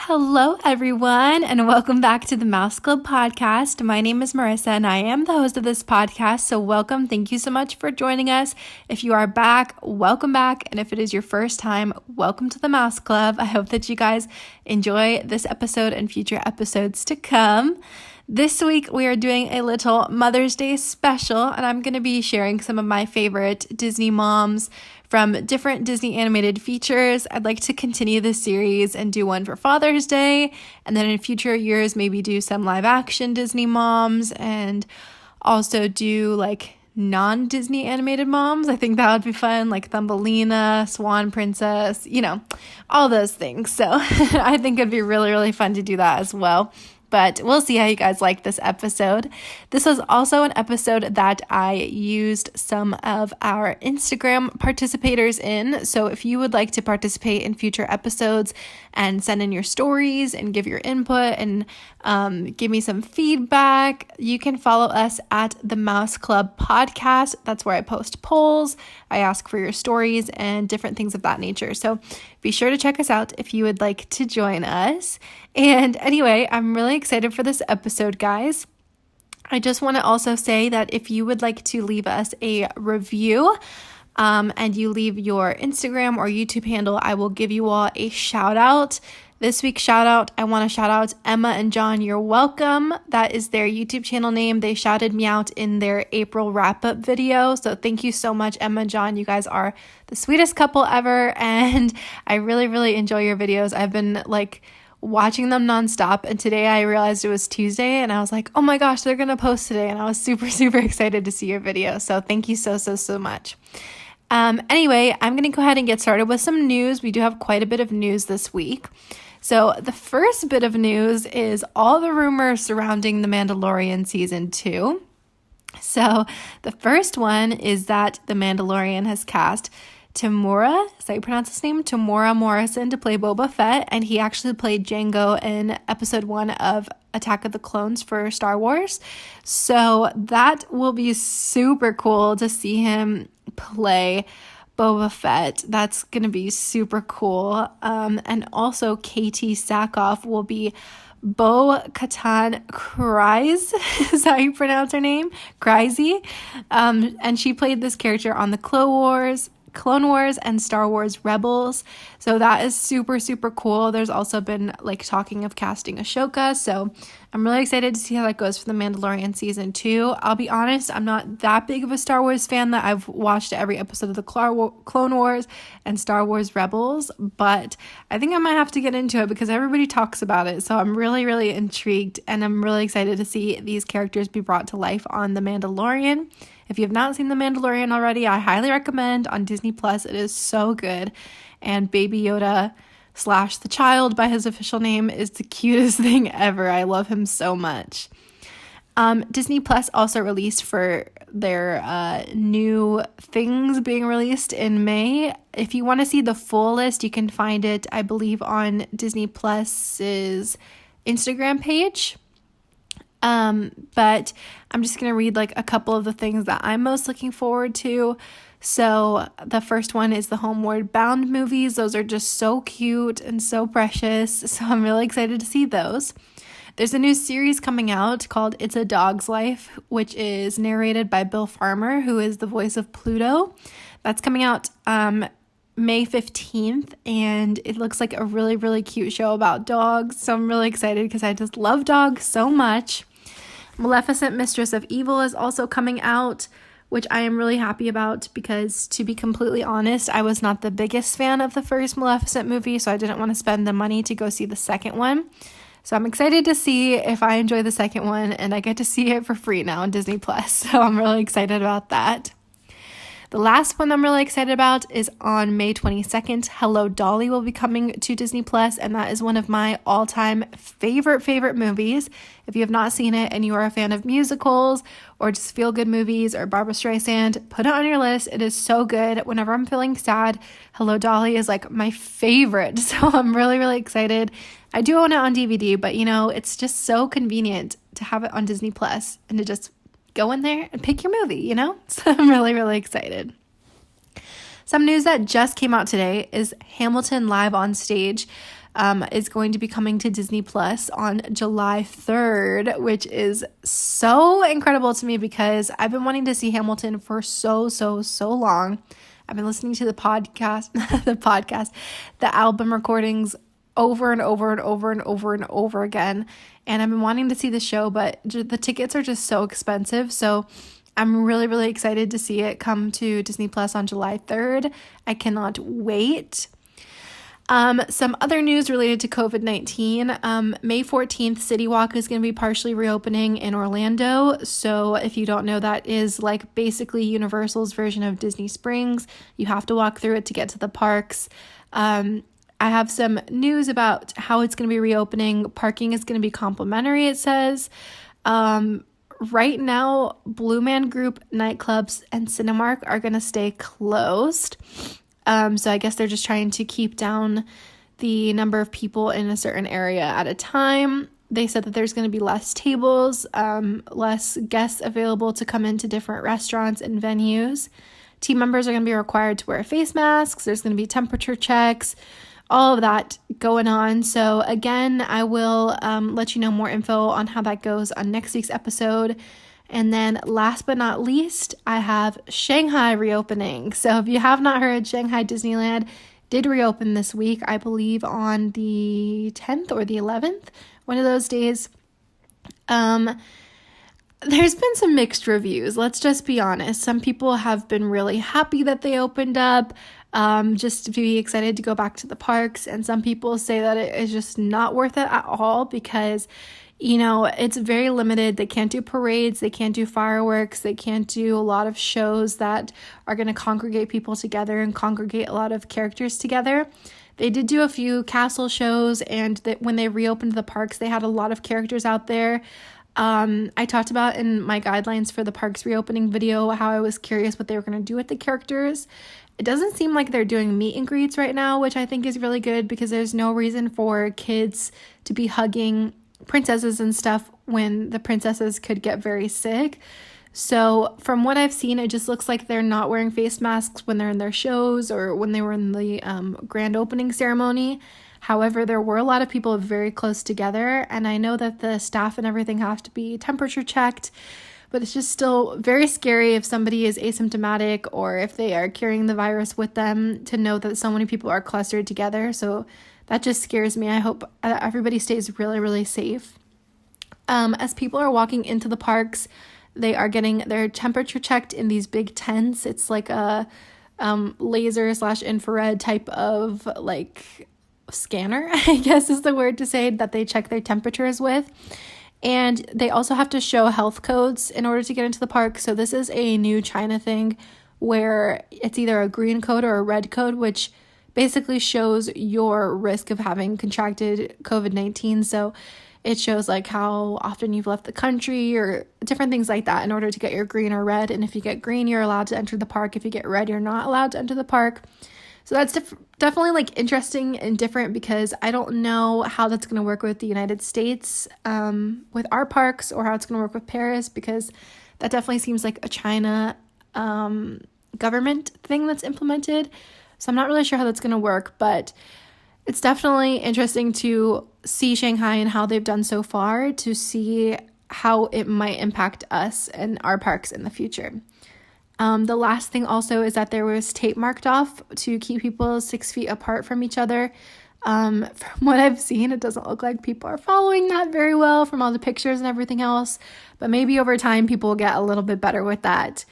Hello, everyone, and welcome back to the Mouse Club podcast. My name is Marissa, and I am the host of this podcast, so welcome. Thank you so much for joining us. If you are back, welcome back, and if it is your first time, welcome to the Mouse Club. I hope that you guys enjoy this episode and future episodes to come. This week, we are doing a little Mother's Day special, and I'm going to be sharing some of my favorite Disney moms from different Disney animated features. I'd like to continue this series and do one for Father's Day, and then in future years, maybe do some live action Disney moms and also do like non-Disney animated moms. I think that would be fun, like Thumbelina, Swan Princess, all those things. So I think it'd be really, really fun to do that as well. But we'll see how you guys like this episode. This was also an episode that I used some of our Instagram participators in. So if you would like to participate in future episodes and send in your stories and give your input and give me some feedback, you can follow us at the Mouse Club Podcast. That's where I post polls. I ask for your stories and different things of that nature. So be sure to check us out if you would like to join us. And anyway, I'm really excited for this episode, guys. I just want to also say that if you would like to leave us a review and you leave your Instagram or YouTube handle, I will give you all a shout out. This week's shout out, I want to shout out Emma and John. You're welcome. That is their YouTube channel name. They shouted me out in their April wrap-up video. So thank you so much, Emma and John. You guys are the sweetest couple ever. And I really, really enjoy your videos. I've been watching them nonstop, and today I realized it was Tuesday and I was like, oh my gosh, they're gonna post today, and I was super, super excited to see your video. So thank you so much. Anyway, I'm gonna go ahead and get started with some news. We do have quite a bit of news this week. So the first bit of news is all the rumors surrounding The Mandalorian Season 2. So the first one is that The Mandalorian has cast Temuera, is that how you pronounce his name? Temuera Morrison to play Boba Fett, and he actually played Jango in episode 1 of Attack of the Clones for Star Wars. So that will be super cool to see him play Boba Fett. That's going to be super cool. And also Katie Sackhoff will be Bo-Katan Kryze, is that how you pronounce her name? Kryze. And she played this character on the Clone Wars and Star Wars Rebels. So that is super, super cool. There's also been talking of casting Ahsoka. So I'm really excited to see how that goes for The Mandalorian Season 2. I'll be honest, I'm not that big of a Star Wars fan that I've watched every episode of the Clone Wars and Star Wars Rebels, but I think I might have to get into it because everybody talks about it. So I'm really, really intrigued, and I'm really excited to see these characters be brought to life on The Mandalorian. If you have not seen The Mandalorian already, I highly recommend on Disney Plus. It is so good. And Baby Yoda / the child by his official name is the cutest thing ever. I love him so much. Disney Plus also released for their new things being released in May. If you want to see the full list, you can find it, I believe, on Disney Plus's Instagram page. But I'm just going to read a couple of the things that I'm most looking forward to. So the first one is the Homeward Bound movies. Those are just so cute and so precious. So I'm really excited to see those. There's a new series coming out called It's a Dog's Life, which is narrated by Bill Farmer, who is the voice of Pluto. That's coming out, May 15th, and it looks like a really, really cute show about dogs. So I'm really excited because I just love dogs so much. Maleficent, Mistress of Evil is also coming out, which I am really happy about because, to be completely honest, I was not the biggest fan of the first Maleficent movie, so I didn't want to spend the money to go see the second one. So I'm excited to see if I enjoy the second one, and I get to see it for free now on Disney Plus. So I'm really excited about that. The last one I'm really excited about is on May 22nd. Hello, Dolly will be coming to Disney Plus, and that is one of my all-time favorite movies. If you have not seen it and you are a fan of musicals or just feel-good movies or Barbra Streisand, put it on your list. It is so good. Whenever I'm feeling sad, Hello, Dolly is my favorite. So I'm really, really excited. I do own it on DVD, but it's just so convenient to have it on Disney Plus and to just go in there and pick your movie, So I'm really, really excited. Some news that just came out today is Hamilton Live on Stage. is going to be coming to Disney Plus on July 3rd, which is so incredible to me because I've been wanting to see Hamilton for so long. I've been listening to the album recordings over and over again. And I've been wanting to see the show, but the tickets are just so expensive. So I'm really excited to see it come to Disney Plus on July 3rd. I cannot wait. Some other news related to COVID-19. May 14th, City Walk is going to be partially reopening in Orlando. So if you don't know, that is like basically Universal's version of Disney Springs. You have to walk through it to get to the parks. I have some news about how it's going to be reopening. Parking is going to be complimentary, it says. Right now, Blue Man Group, nightclubs, and Cinemark are going to stay closed. So I guess they're just trying to keep down the number of people in a certain area at a time. They said that there's going to be less tables, less guests available to come into different restaurants and venues. Team members are going to be required to wear face masks. There's going to be temperature checks, all of that going on. So again, I will let you know more info on how that goes on next week's episode. And then last but not least, I have Shanghai reopening. So if you have not heard, Shanghai Disneyland did reopen this week, I believe on the 10th or the 11th, one of those days. There's been some mixed reviews. Let's just be honest. Some people have been really happy that they opened up, just to be excited to go back to the parks. And some people say that it is just not worth it at all because it's very limited. They can't do parades. They can't do fireworks. They can't do a lot of shows that are going to congregate people together and congregate a lot of characters together. They did do a few castle shows, and when they reopened the parks, they had a lot of characters out there. I talked about in my guidelines for the parks reopening video how I was curious what they were going to do with the characters. It doesn't seem like they're doing meet and greets right now, which I think is really good because there's no reason for kids to be hugging princesses and stuff when the princesses could get very sick. So from what I've seen, it just looks like they're not wearing face masks when they're in their shows or when they were in the grand opening ceremony. However, there were a lot of people very close together, and I know that the staff and everything have to be temperature checked, but it's just still very scary if somebody is asymptomatic or if they are carrying the virus with them to know that so many people are clustered together. So that just scares me. I hope everybody stays really safe. As people are walking into the parks, they are getting their temperature checked in these big tents. It's like a laser/infrared type of like scanner, I guess is the word to say, that they check their temperatures with. And they also have to show health codes in order to get into the park. So this is a new China thing where it's either a green code or a red code, which basically shows your risk of having contracted COVID-19. So it shows like how often you've left the country or different things like that in order to get your green or red. And if you get green, you're allowed to enter the park. If you get red, you're not allowed to enter the park. So that's definitely like interesting and different because I don't know how that's going to work with the United States with our parks, or how it's going to work with Paris, because that definitely seems like a China government thing that's implemented. So I'm not really sure how that's going to work, but it's definitely interesting to see Shanghai and how they've done so far, to see how it might impact us and our parks in the future. The last thing also is that there was tape marked off to keep people 6 feet apart from each other. From what I've seen, it doesn't look like people are following that very well from all the pictures and everything else, but maybe over time people will get a little bit better with that.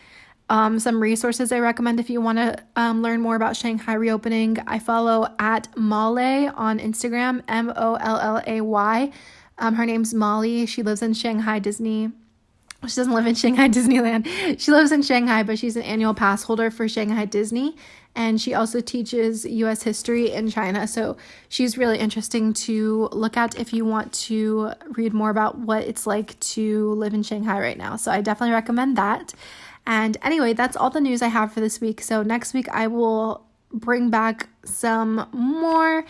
Some resources I recommend if you want to learn more about Shanghai reopening. I follow at Male on Instagram, Mollay. Her name's Molly. She lives in Shanghai Disney. She doesn't live in Shanghai Disneyland. She lives in Shanghai, but she's an annual pass holder for Shanghai Disney. And she also teaches U.S. history in China. So she's really interesting to look at if you want to read more about what it's like to live in Shanghai right now. So I definitely recommend that. And anyway, that's all the news I have for this week. So next week I will bring back some more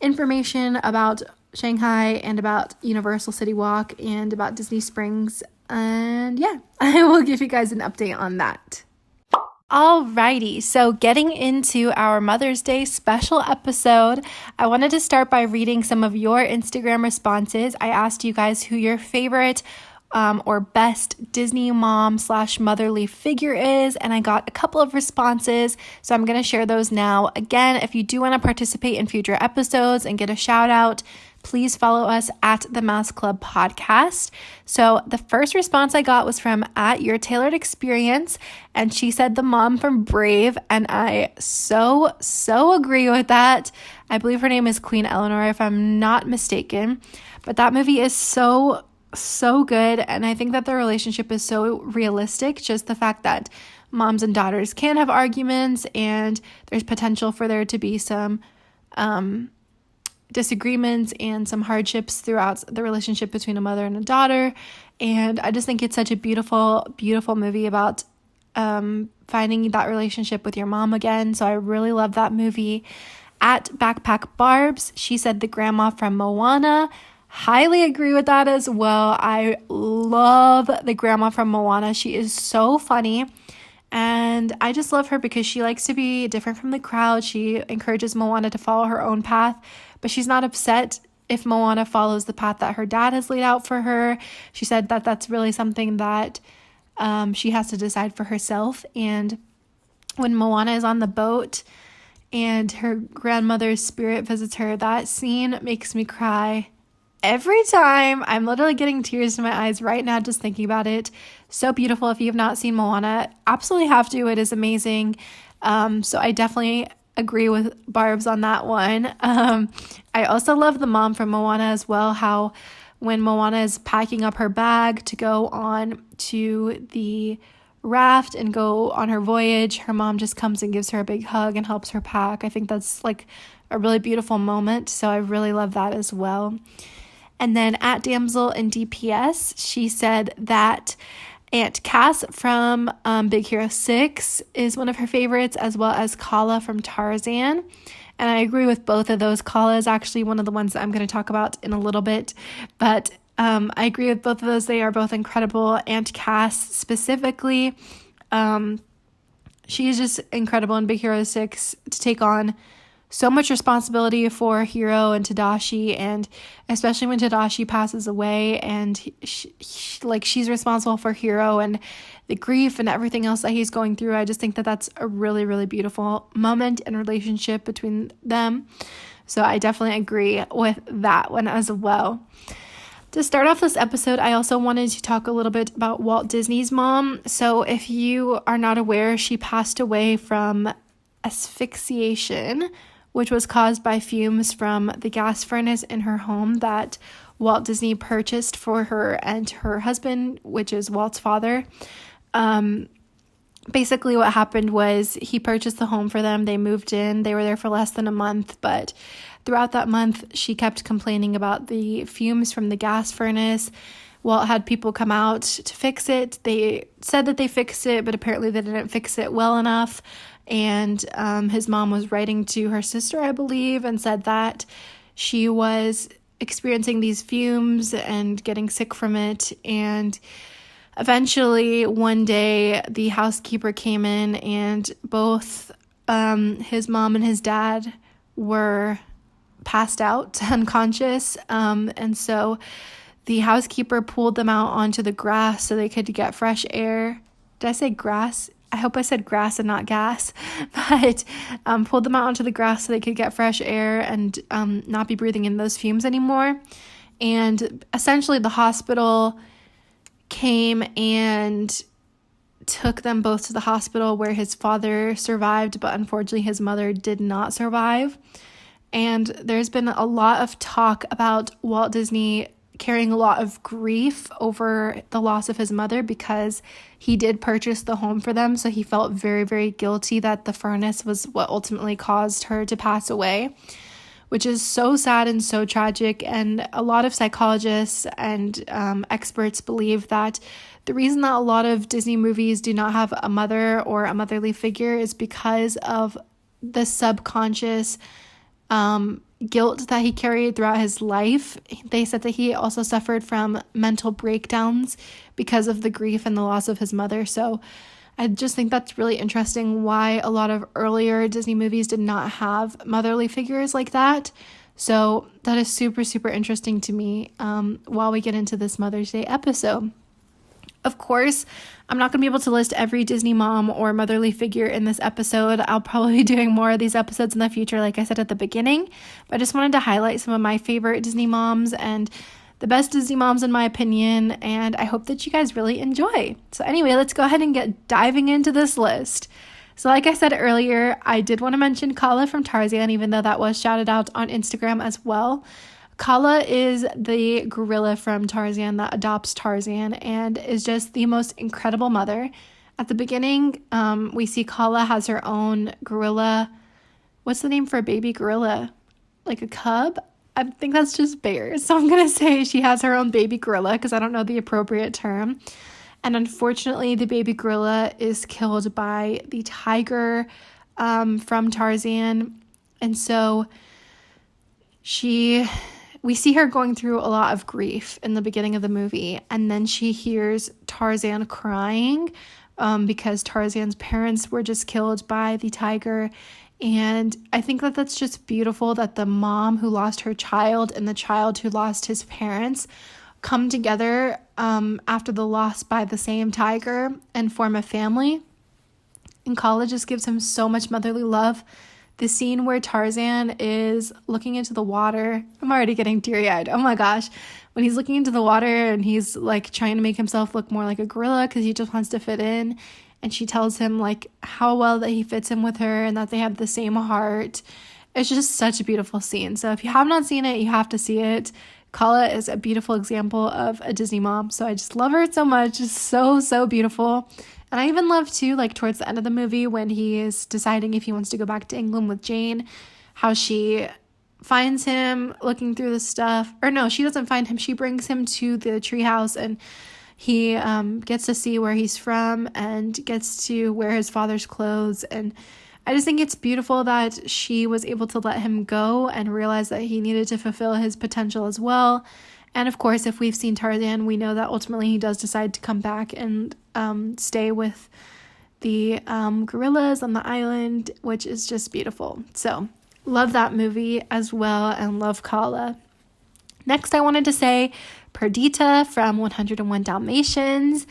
information about Shanghai and about Universal City Walk and about Disney Springs. And yeah, I will give you guys an update on that. Alrighty, so getting into our Mother's Day special episode, I wanted to start by reading some of your Instagram responses. I asked you guys who your favorite or best Disney mom / motherly figure is, and I got a couple of responses, so I'm going to share those now. Again, if you do want to participate in future episodes and get a shout out, please follow us at the Mouse Club Podcast. So the first response I got was from at Your Tailored Experience, and she said the mom from Brave, and I so agree with that. I believe her name is Queen Eleanor, if I'm not mistaken. But that movie is so good, and I think that their relationship is so realistic. Just the fact that moms and daughters can have arguments, and there's potential for there to be some disagreements and some hardships throughout the relationship between a mother and a daughter. And I just think it's such a beautiful movie about finding that relationship with your mom again. So I really love that movie. At Backpack Barbs, she said the grandma from Moana. Highly agree with that as well. I love the grandma from Moana. She is so funny. And I just love her because she likes to be different from the crowd. She encourages Moana to follow her own path, but she's not upset if Moana follows the path that her dad has laid out for her. She said that that's really something that she has to decide for herself. And when Moana is on the boat and her grandmother's spirit visits her, that scene makes me cry every time. I'm literally getting tears in my eyes right now just thinking about it. So beautiful. If you have not seen Moana, absolutely have to. It is amazing. So I definitely agree with Barb's on that one. I also love the mom from Moana as well, how when Moana is packing up her bag to go on to the raft and go on her voyage, her mom just comes and gives her a big hug and helps her pack. I think that's like a really beautiful moment. So I really love that as well. And then at Damsel in DPS, she said that Aunt Cass from Big Hero 6 is one of her favorites, as well as Kala from Tarzan. And I agree with both of those. Kala is actually one of the ones that I'm going to talk about in a little bit. But I agree with both of those. They are both incredible. Aunt Cass specifically, she is just incredible in Big Hero 6 to take on so much responsibility for Hiro and Tadashi, and especially when Tadashi passes away and she's responsible for Hiro and the grief and everything else that he's going through. I just think that that's a really, really beautiful moment and relationship between them. So I definitely agree with that one as well. To start off this episode, I also wanted to talk a little bit about Walt Disney's mom. So if you are not aware, she passed away from asphyxiation, which was caused by fumes from the gas furnace in her home that Walt Disney purchased for her and her husband, which is Walt's father. Basically what happened was he purchased the home for them. They moved in. They were there for less than a month, but throughout that month, she kept complaining about the fumes from the gas furnace. Walt had people come out to fix it. They said that they fixed it, but apparently they didn't fix it well enough. And his mom was writing to her sister, I believe, and said that she was experiencing these fumes and getting sick from it. And eventually, one day, the housekeeper came in, and both his mom and his dad were passed out, unconscious. And so the housekeeper pulled them out onto the grass so they could get fresh air. Did I say grass? I hope I said grass and not gas, but pulled them out onto the grass so they could get fresh air and not be breathing in those fumes anymore. And essentially the hospital came and took them both to the hospital, where his father survived, but unfortunately his mother did not survive. And there's been a lot of talk about Walt Disney carrying a lot of grief over the loss of his mother, because he did purchase the home for them. So he felt very, very guilty that the furnace was what ultimately caused her to pass away, which is so sad and so tragic. And a lot of psychologists and experts believe that the reason that a lot of Disney movies do not have a mother or a motherly figure is because of the subconscious guilt that he carried throughout his life. They said that he also suffered from mental breakdowns because of the grief and the loss of his mother. So I just think that's really interesting why a lot of earlier Disney movies did not have motherly figures like that. So that is super, super interesting to me while we get into this Mother's Day episode. Of course, I'm not going to be able to list every Disney mom or motherly figure in this episode. I'll probably be doing more of these episodes in the future, like I said at the beginning. But I just wanted to highlight some of my favorite Disney moms and the best Disney moms in my opinion, and I hope that you guys really enjoy. So anyway, let's go ahead and get diving into this list. So like I said earlier, I did want to mention Kala from Tarzan, even though that was shouted out on Instagram as well. Kala is the gorilla from Tarzan that adopts Tarzan and is just the most incredible mother. At the beginning, we see Kala has her own gorilla. What's the name for a baby gorilla? Like a cub? I think that's just bear. So I'm going to say she has her own baby gorilla because I don't know the appropriate term. And unfortunately, the baby gorilla is killed by the tiger from Tarzan. And so we see her going through a lot of grief in the beginning of the movie. And then she hears Tarzan crying because Tarzan's parents were just killed by the tiger. And I think that that's just beautiful that the mom who lost her child and the child who lost his parents come together after the loss by the same tiger and form a family. And Kala just gives him so much motherly love. The scene where Tarzan is looking into the water, I'm already getting teary-eyed. Oh my gosh. When he's looking into the water and he's like trying to make himself look more like a gorilla because he just wants to fit in. And she tells him like how well that he fits in with her and that they have the same heart. It's just such a beautiful scene. So if you have not seen it, you have to see it. Kala is a beautiful example of a Disney mom. So I just love her so much. It's so, so beautiful. And I even love too, like towards the end of the movie when he is deciding if he wants to go back to England with Jane, how she finds him looking through the stuff. Or no, she doesn't find him. She brings him to the treehouse and he gets to see where he's from and gets to wear his father's clothes. And I just think it's beautiful that she was able to let him go and realize that he needed to fulfill his potential as well. And of course, if we've seen Tarzan, we know that ultimately he does decide to come back and stay with the gorillas on the island, which is just beautiful. So love that movie as well and love Kala. Next, I wanted to say Perdita from 101 Dalmatians.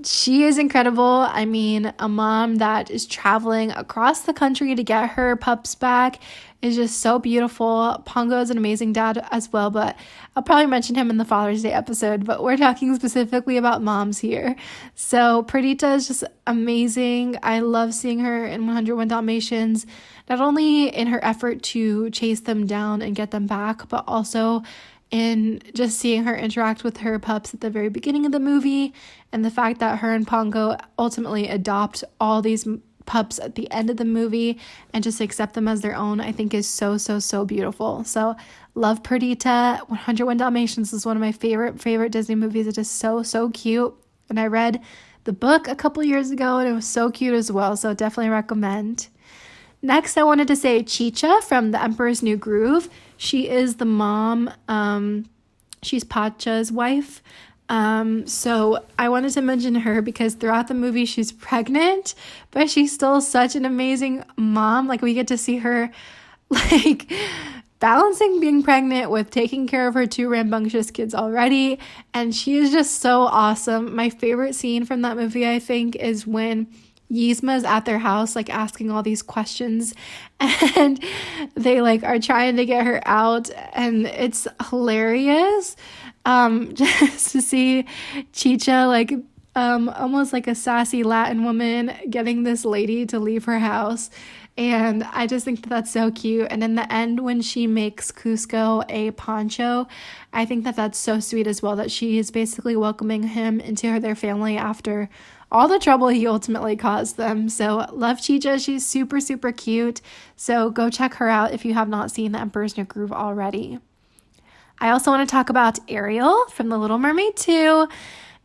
She is incredible. I mean, a mom that is traveling across the country to get her pups back is just so beautiful. Pongo is an amazing dad as well, but I'll probably mention him in the Father's Day episode, but we're talking specifically about moms here. So Perdita is just amazing. I love seeing her in 101 Dalmatians, not only in her effort to chase them down and get them back, but also in just seeing her interact with her pups at the very beginning of the movie, and the fact that her and Pongo ultimately adopt all these pups at the end of the movie and just accept them as their own, I think is so, so, so beautiful. So love Perdita. 101 Dalmatians is one of my favorite Disney movies. It is so, so cute. And I read the book a couple years ago and it was so cute as well. So definitely recommend. Next, I wanted to say Chicha from The Emperor's New Groove. She is the mom. She's Pacha's wife. So I wanted to mention her because throughout the movie she's pregnant, but she's still such an amazing mom. Like we get to see her like balancing being pregnant with taking care of her two rambunctious kids already. And she is just so awesome. My favorite scene from that movie, I think, is when Yzma's at their house, like asking all these questions and they like are trying to get her out, and it's hilarious just to see Chicha like almost like a sassy Latin woman getting this lady to leave her house. And I just think that that's so cute. And in the end, when she makes Cusco a poncho, I think that that's so sweet as well, that she is basically welcoming him into their family after all the trouble he ultimately caused them. So love Chicha. She's super, super cute. So go check her out if you have not seen The Emperor's New Groove already. I also want to talk about Ariel from The Little Mermaid 2.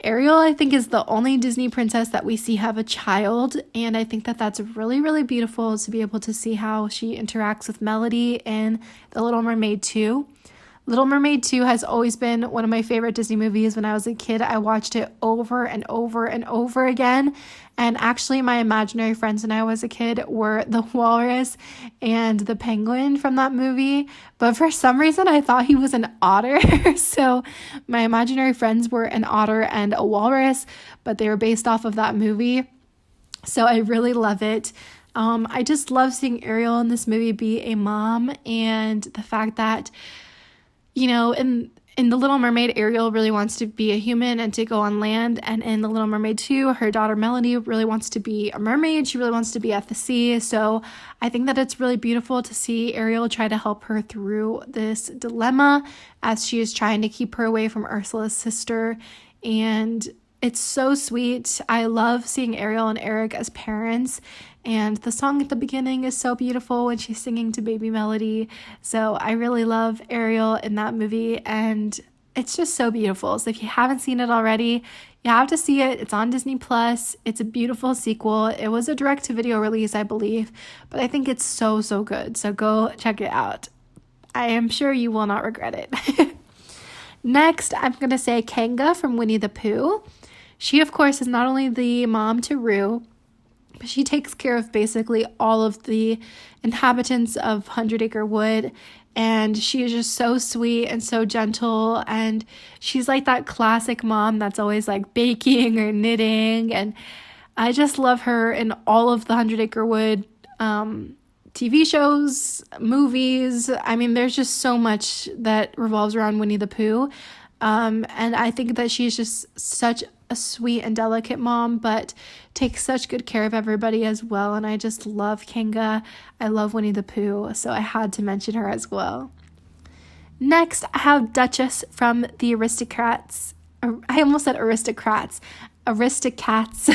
Ariel, I think, is the only Disney princess that we see have a child, and I think that that's really, really beautiful to be able to see how she interacts with Melody in The Little Mermaid 2. Little Mermaid 2 has always been one of my favorite Disney movies. When I was a kid, I watched it over and over and over again. And actually, my imaginary friends when I was a kid were the walrus and the penguin from that movie. But for some reason, I thought he was an otter. So my imaginary friends were an otter and a walrus, but they were based off of that movie. So I really love it. I just love seeing Ariel in this movie be a mom, and the fact that, you know, in The Little Mermaid, Ariel really wants to be a human and to go on land. And in The Little Mermaid 2, her daughter Melanie really wants to be a mermaid. She really wants to be at the sea. So I think that it's really beautiful to see Ariel try to help her through this dilemma as she is trying to keep her away from Ursula's sister. And it's so sweet. I love seeing Ariel and Eric as parents. And the song at the beginning is so beautiful when she's singing to baby Melody. So I really love Ariel in that movie, and it's just so beautiful. So if you haven't seen it already, you have to see it. It's on Disney Plus. It's a beautiful sequel. It was a direct-to-video release, I believe, but I think it's so, so good. So go check it out. I am sure you will not regret it. Next, I'm going to say Kanga from Winnie the Pooh. She, of course, is not only the mom to Roo, but she takes care of basically all of the inhabitants of 100 Acre Wood, and she is just so sweet and so gentle, and she's like that classic mom that's always like baking or knitting, and I just love her in all of the 100 Acre Wood TV shows, movies. I mean, there's just so much that revolves around Winnie the Pooh, and I think that she's just such a sweet and delicate mom, but takes such good care of everybody as well. And I just love Kanga. I love Winnie the Pooh, so I had to mention her as well. Next, I have Duchess from the Aristocrats. I almost said Aristocrats. Aristocats.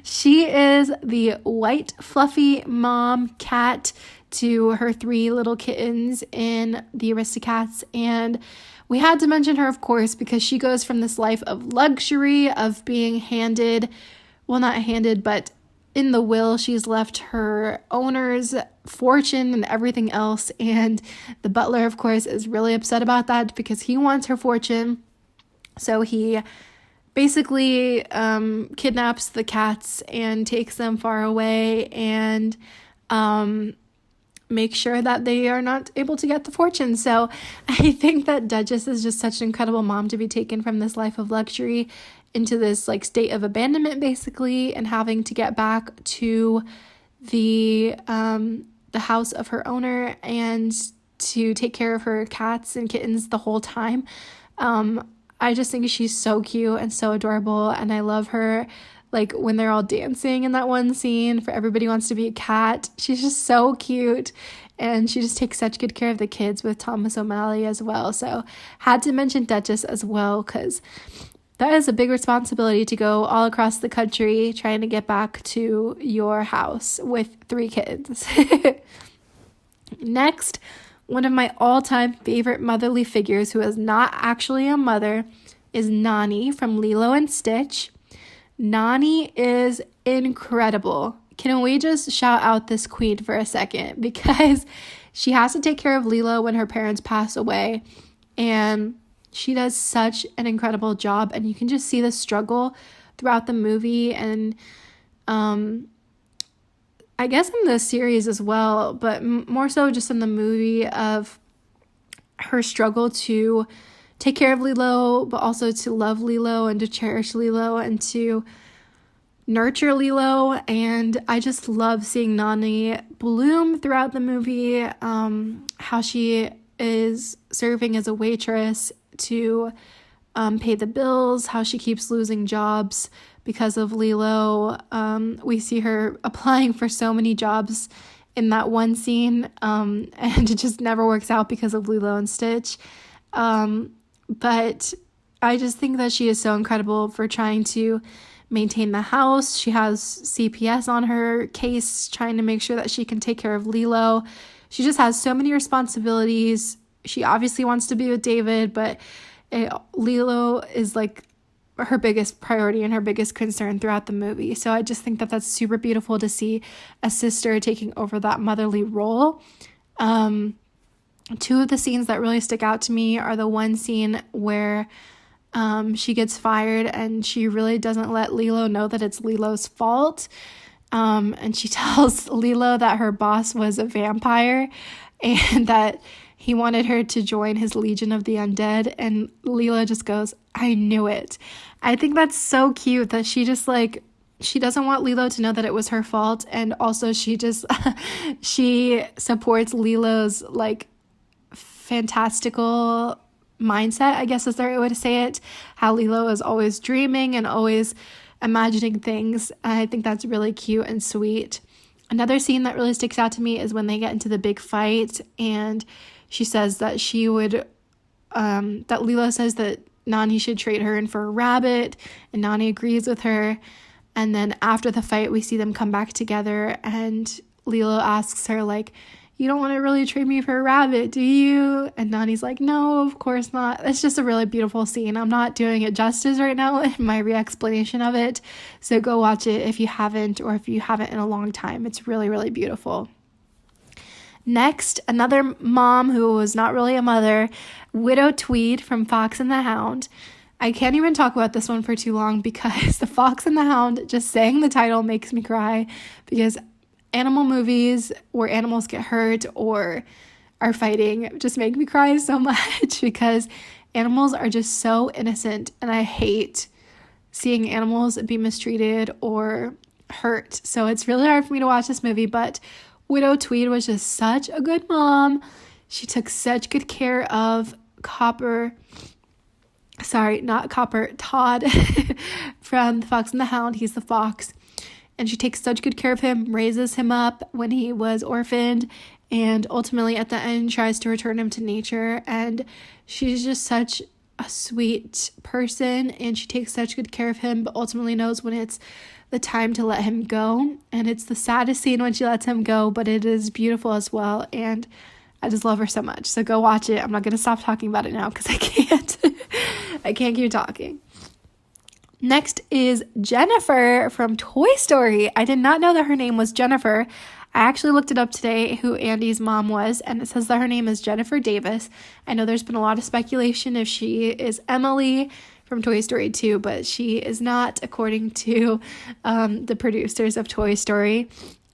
She is the white, fluffy mom cat to her 3 little kittens in the Aristocrats, and we had to mention her, of course, because she goes from this life of luxury, of being handed, well, not handed, but in the will, she's left her owner's fortune and everything else. And the butler, of course, is really upset about that because he wants her fortune. So he basically kidnaps the cats and takes them far away and make sure that they are not able to get the fortune. So I think that Duchess is just such an incredible mom to be taken from this life of luxury into this like state of abandonment basically, and having to get back to the house of her owner and to take care of her cats and kittens the whole time. I just think she's so cute and so adorable, and I love her. Like when they're all dancing in that one scene for Everybody Wants to Be a Cat, she's just so cute, and she just takes such good care of the kids with Thomas O'Malley as well. So had to mention Duchess as well, because that is a big responsibility to go all across the country trying to get back to your house with 3 kids. Next, one of my all-time favorite motherly figures who is not actually a mother is Nani from Lilo and Stitch. Nani is incredible. Can we just shout out this queen for a second? Because she has to take care of Lilo when her parents pass away, and she does such an incredible job, and you can just see the struggle throughout the movie, and I guess in the series as well, but more so just in the movie, of her struggle to take care of Lilo, but also to love Lilo and to cherish Lilo and to nurture Lilo. And I just love seeing Nani bloom throughout the movie, how she is serving as a waitress to pay the bills, how she keeps losing jobs because of Lilo. We see her applying for so many jobs in that one scene, and it just never works out because of Lilo and Stitch. But I just think that she is so incredible for trying to maintain the house. She has CPS on her case, trying to make sure that she can take care of Lilo. She just has so many responsibilities. She obviously wants to be with David, but Lilo is like her biggest priority and her biggest concern throughout the movie. So I just think that that's super beautiful to see a sister taking over that motherly role. Two of the scenes that really stick out to me are the one scene where she gets fired and she really doesn't let Lilo know that it's Lilo's fault. And she tells Lilo that her boss was a vampire and that he wanted her to join his Legion of the Undead. And Lilo just goes, I knew it. I think that's so cute that she just like, she doesn't want Lilo to know that it was her fault. And also she just, she supports Lilo's like fantastical mindset, I guess is the right way to say it. How Lilo is always dreaming and always imagining things. I think that's really cute and sweet. Another scene that really sticks out to me is when they get into the big fight and she says that she would, that Lilo says that Nani should trade her in for a rabbit, and Nani agrees with her. And then after the fight, we see them come back together, and Lilo asks her, like, you don't want to really trade me for a rabbit, do you? And Nani's like, no, of course not. It's just a really beautiful scene. I'm not doing it justice right now in my re-explanation of it. So go watch it if you haven't, or if you haven't in a long time. It's really, really beautiful. Next, another mom who was not really a mother, Widow Tweed from Fox and the Hound. I can't even talk about this one for too long because the Fox and the Hound, just saying the title makes me cry, because animal movies where animals get hurt or are fighting just make me cry so much because animals are just so innocent, and I hate seeing animals be mistreated or hurt. So it's really hard for me to watch this movie, but Widow Tweed was just such a good mom. She took such good care of Todd from The Fox and the Hound. He's the fox. And she takes such good care of him, raises him up when he was orphaned, and ultimately at the end tries to return him to nature. And she's just such a sweet person, and she takes such good care of him, but ultimately knows when it's the time to let him go. And it's the saddest scene when she lets him go, but it is beautiful as well. And I just love her so much. So go watch it. I'm not going to stop talking about it now because I can't. I can't keep talking. Next is Jennifer from Toy Story. I did not know that her name was Jennifer. I actually looked it up today, who Andy's mom was, and it says that her name is Jennifer Davis. I know there's been a lot of speculation if she is Emily from Toy Story 2, but she is not, according to the producers of Toy Story.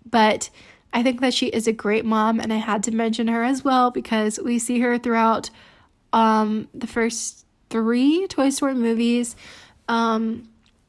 But I think that she is a great mom, and I had to mention her as well because we see her throughout the first 3 Toy Story movies,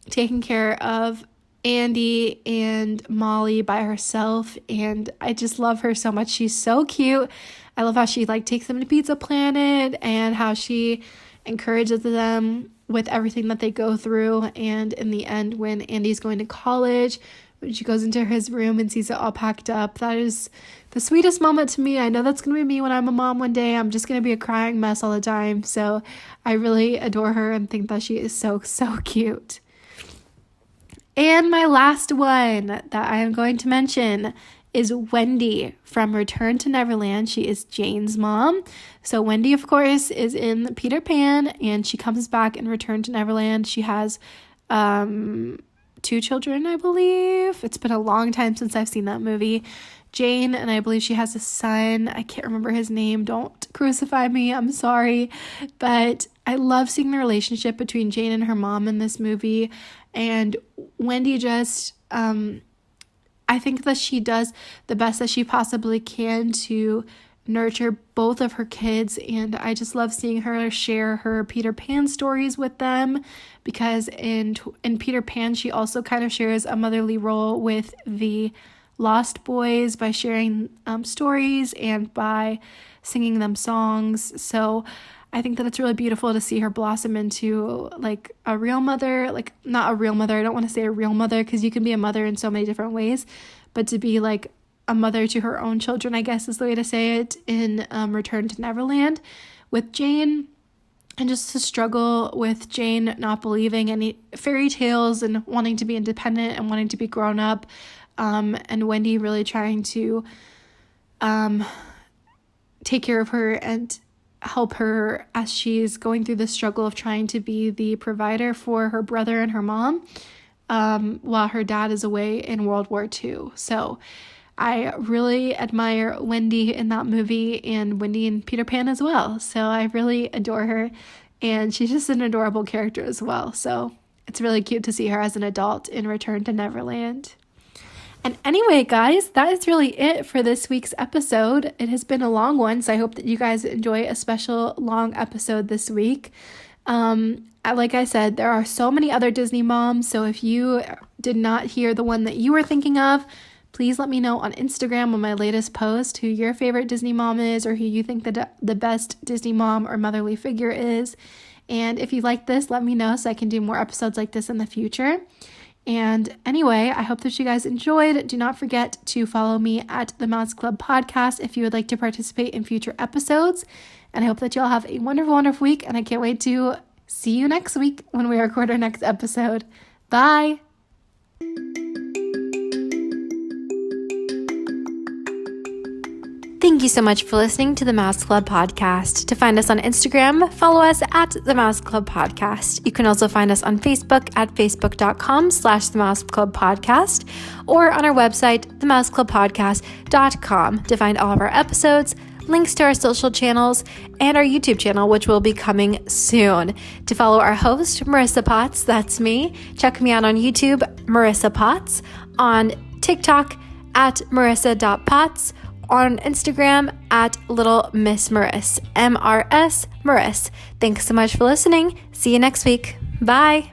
taking care of Andy and Molly by herself, and I just love her so much. She's so cute. I love how she like takes them to Pizza Planet and how she encourages them with everything that they go through. And in the end, when Andy's going to college, when she goes into his room and sees it all packed up, that is the sweetest moment to me. I know that's going to be me when I'm a mom one day. I'm just going to be a crying mess all the time. So I really adore her and think that she is so, so cute. And my last one that I am going to mention is Wendy from Return to Neverland. She is Jane's mom. So Wendy, of course, is in Peter Pan, and she comes back in Return to Neverland. She has 2 children, I believe. It's been a long time since I've seen that movie. Jane, and I believe she has a son. I can't remember his name. Don't crucify me. I'm sorry. But I love seeing the relationship between Jane and her mom in this movie. And Wendy just, I think that she does the best that she possibly can to nurture both of her kids. And I just love seeing her share her Peter Pan stories with them, because in Peter Pan, she also kind of shares a motherly role with the Lost Boys by sharing stories and by singing them songs. So I think that it's really beautiful to see her blossom into like a real mother, like not a real mother. I don't want to say a real mother because you can be a mother in so many different ways, but to be like a mother to her own children, I guess is the way to say it, in Return to Neverland with Jane. And just to struggle with Jane not believing any fairy tales and wanting to be independent and wanting to be grown up. And Wendy really trying to take care of her and help her as she's going through the struggle of trying to be the provider for her brother and her mom while her dad is away in World War II. So I really admire Wendy in that movie and Wendy in Peter Pan as well. So I really adore her, and she's just an adorable character as well. So it's really cute to see her as an adult in Return to Neverland. And anyway, guys, that is really it for this week's episode. It has been a long one, so I hope that you guys enjoy a special long episode this week. Like I said, there are so many other Disney moms, so if you did not hear the one that you were thinking of, please let me know on Instagram on my latest post who your favorite Disney mom is, or who you think the best Disney mom or motherly figure is. And if you like this, let me know so I can do more episodes like this in the future. And anyway, I hope that you guys enjoyed. Do not forget to follow me at the Mouse Club Podcast if you would like to participate in future episodes. And I hope that you all have a wonderful, wonderful week. And I can't wait to see you next week when we record our next episode. Bye. Thank you so much for listening to the Mouse Club Podcast. To find us on Instagram, follow us at the Mouse Club Podcast. You can also find us on Facebook at facebook.com/the Mouse Club Podcast, or on our website, themouseclubpodcast.com, to find all of our episodes, links to our social channels, and our YouTube channel, which will be coming soon. To follow our host, Marissa Potts, that's me, check me out on YouTube, Marissa Potts, on TikTok at marissa.potts, on Instagram at Little Miss Mariss, MRS Mariss. Thanks so much for listening. See you next week. Bye.